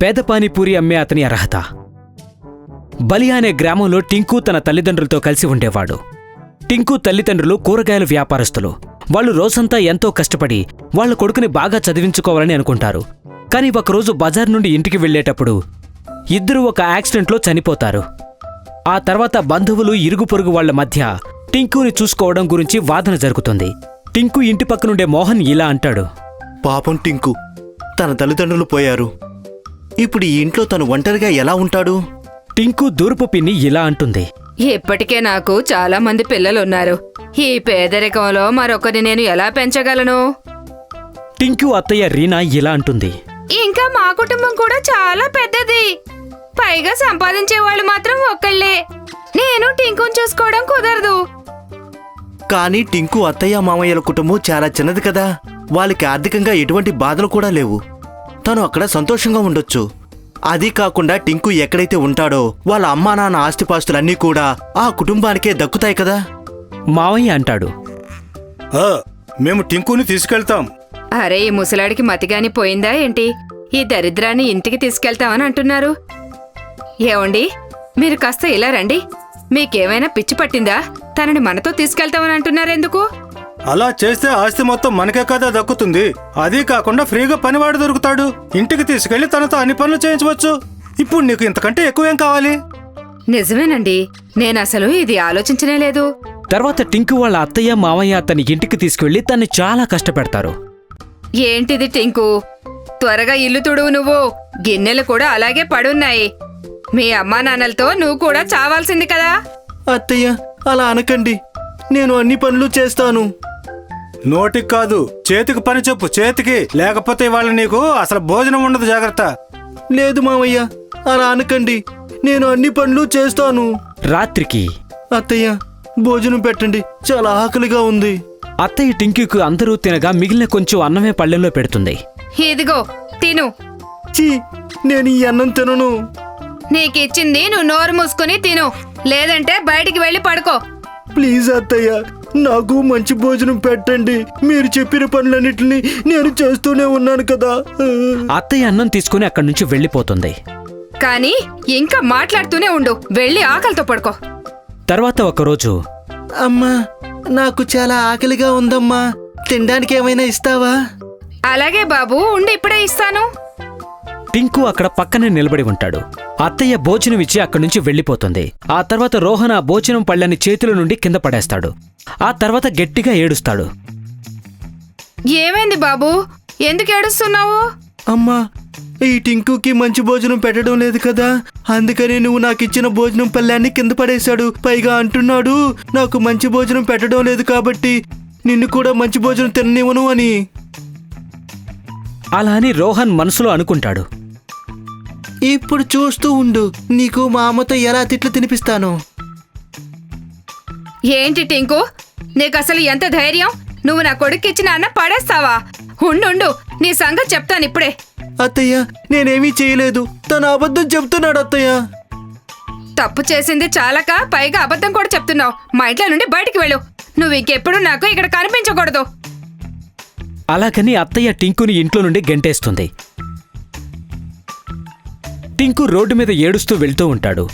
పేద పానీపూరి అమ్మే అతని అర్హత. బలి అనే గ్రామంలో టింకు తన తల్లిదండ్రులతో కలిసి ఉండేవాడు. టింకు తల్లిదండ్రులు కూరగాయల వ్యాపారస్తులు. వాళ్ళు రోజంతా ఎంతో కష్టపడి వాళ్ల కొడుకుని బాగా చదివించుకోవాలని అనుకుంటారు. కాని ఒకరోజు బజార్ నుండి ఇంటికి వెళ్లేటప్పుడు ఇద్దరూ ఒక యాక్సిడెంట్లో చనిపోతారు. ఆ తర్వాత బంధువులు ఇరుగు పొరుగు వాళ్ల మధ్య టింకుని చూసుకోవడం గురించి వాదన జరుగుతుంది. టింకు ఇంటి పక్కనుండే మోహన్ ఇలా అంటాడు, పాపం టింకు, తన తల్లిదండ్రులు పోయారు. ఇప్పుడు ఈ ఇంట్లో తను ఒంటరిగా ఎలా ఉంటాడు? టింకు దూరపు పిన్ని ఇలా అంటుంది, ఇప్పటికే నాకు చాలా మంది పిల్లలున్నారు. ఈ పేదరికంలో మరొకరిని నేను ఎలా పెంచగలను? టింకు అత్తయ్య రీనా ఇలా అంటుంది, ఇంకా మా కుటుంబం కూడా చాలా పెద్దది. పైగా సంపాదించే వాళ్ళు మాత్రం ఒక్కళ్లే. నేను టింకుని చూసుకోవడం కుదరదు. కానీ టింకు అత్తయ్య మామయ్యల కుటుంబం చాలా చిన్నది కదా. వాళ్ళకి ఆర్థికంగా ఎటువంటి బాధలు కూడా లేవు. తను అక్కడ సంతోషంగా ఉండొచ్చు. అదీ కాకుండా టింకు ఎక్కడైతే ఉంటాడో వాళ్ళ అమ్మా నాన్న ఆస్తిపాస్తులన్నీ కూడా ఆ కుటుంబానికే దక్కుతాయి కదా. మావయ్య అంటాడు, మేము టింకుని తీసుకెళ్తాం. అరే, ఈ ముసలాడికి మతిగాని పోయిందా ఏంటి? ఈ దరిద్రాన్ని ఇంటికి తీసుకెళ్తామని అంటున్నారు. ఏవండి, మీరు కాస్త ఇలా రండి. మీకేమైనా పిచ్చి పట్టిందా? తనని మనతో తీసుకెళ్తామని అంటున్నారెందుకు? అలా చేస్తే ఆస్తి మొత్తం మనకే కదా దక్కుతుంది. అదీ కాకుండా ఫ్రీగా పనివాడు దొరుకుతాడు. ఇంటికి తీసుకెళ్లి తనతో అన్ని పనులు చేయించవచ్చు. ఇప్పుడు నీకు ఇంతకంటే ఎక్కువేం కావాలి? నిజమేనండి, నేనసలు ఇది ఆలోచించనే లేదు. తర్వాత టింకు వాళ్ళ అత్తయ్య మావయ్య అతని ఇంటికి తీసుకువెళ్లి తన్ని చాలా కష్టపెడతారు. ఏంటిది టింకు? త్వరగా ఇల్లు తుడువు నువ్వు. గిన్నెలు కూడా అలాగే పడున్నాయి. మీ అమ్మా నాన్నలతో నువ్వు కూడా చావాల్సింది కదా. అత్తయ్య, అలా అనకండి. నేను అన్ని పనులు చేస్తాను. నోటికి కాదు, చేతికి పని చెప్పు. చేతికి, లేకపోతే ఇవాళ నీకు అసలు భోజనం ఉండదు. జాగ్రత్త. లేదు మామయ్య, అలా అనకండి. నేను అన్ని పనులు చేస్తాను. రాత్రికి అత్తయ్య, భోజనం పెట్టండి, చాలా ఆకలిగా ఉంది. అత్తయ్య టింకుకు అందరూ తినగా మిగిలిన కొంచెం అన్నమే పళ్ళెంలో పెడుతుంది. ఇదిగో తిను. చీ, నేను ఈ అన్నం తినను. నీకిచ్చింది నువ్వు నోరు మూసుకుని తిను, లేదంటే బయటికి వెళ్ళి పడుకో. ప్లీజ్ అత్తయ్య, నాకు మంచి భోజనం పెట్టండి. మీరు చెప్పిన పనులన్నిటిని నేను చేస్తూనే ఉన్నాను కదా. అత్తయ్య అన్నం తీసుకుని అక్కడి నుంచి వెళ్లిపోతుంది. కానీ ఇంకా మాట్లాడుతూనే ఉండు. వెళ్ళి ఆకలితో పడుకో. తర్వాత ఒకరోజు, అమ్మా, నాకు చాలా ఆకలిగా ఉందమ్మా. తినడానికి ఏమైనా ఇస్తావా? అలాగే బాబు, ఉండి ఇప్పుడే ఇస్తాను. టింకు అక్కడ పక్కనే నిలబడి ఉంటాడు. అత్తయ్య భోజనం ఇచ్చి అక్కడి నుంచి వెళ్లిపోతుంది. ఆ తర్వాత రోహన్ ఆ భోజనం పళ్ళని చేతుల నుండి కింద పడేస్తాడు. ఆ తర్వాత గట్టిగా ఏడుస్తాడు. ఏమైంది బాబు? ఎందుకు ఏడుస్తున్నావు? అమ్మా, ఈ టింకుకి మంచి భోజనం పెట్టడం లేదు కదా, అందుకని నువ్వు నాకు ఇచ్చిన భోజనం పళ్ళాన్ని కింద పడేశాడు. పైగా అంటున్నాడు నాకు మంచి భోజనం పెట్టడం లేదు కాబట్టి నిన్ను కూడా మంచి భోజనం తిననివ్వను అని. అలా అని రోహన్ మనసులో అనుకుంటాడు. ఇప్పుడు చూస్తూ ఉండు, నీకు మా అమ్మతో ఎలా తిట్లు తినిపిస్తాను. ఏంటి టింకు, నీకసలు ఎంత ధైర్యం? నువ్వు నా కొడుక్కిచ్చిన అన్న పడేస్తావా? ఉండు, నీ సంగతి చెప్తాను ఇప్పుడే. అత్తయ్య, నేనేమీ చేయలేదు. తను అబద్ధం చెప్తున్నాడు అత్తయ్య. తప్పు చేసింది చాలక పైగా అబద్ధం కూడా చెప్తున్నావు. మా ఇంట్లో నుండి బయటికి వెళ్ళు. నువ్వు ఇంకెప్పుడు నాకు ఇక్కడ కనిపించకూడదు. అలాగని అత్తయ్య టింకుని ఇంట్లో నుండి గెంటేస్తుంది. టింకు రోడ్డు మీద ఏడుస్తూ వెళ్తూ ఉంటాడు.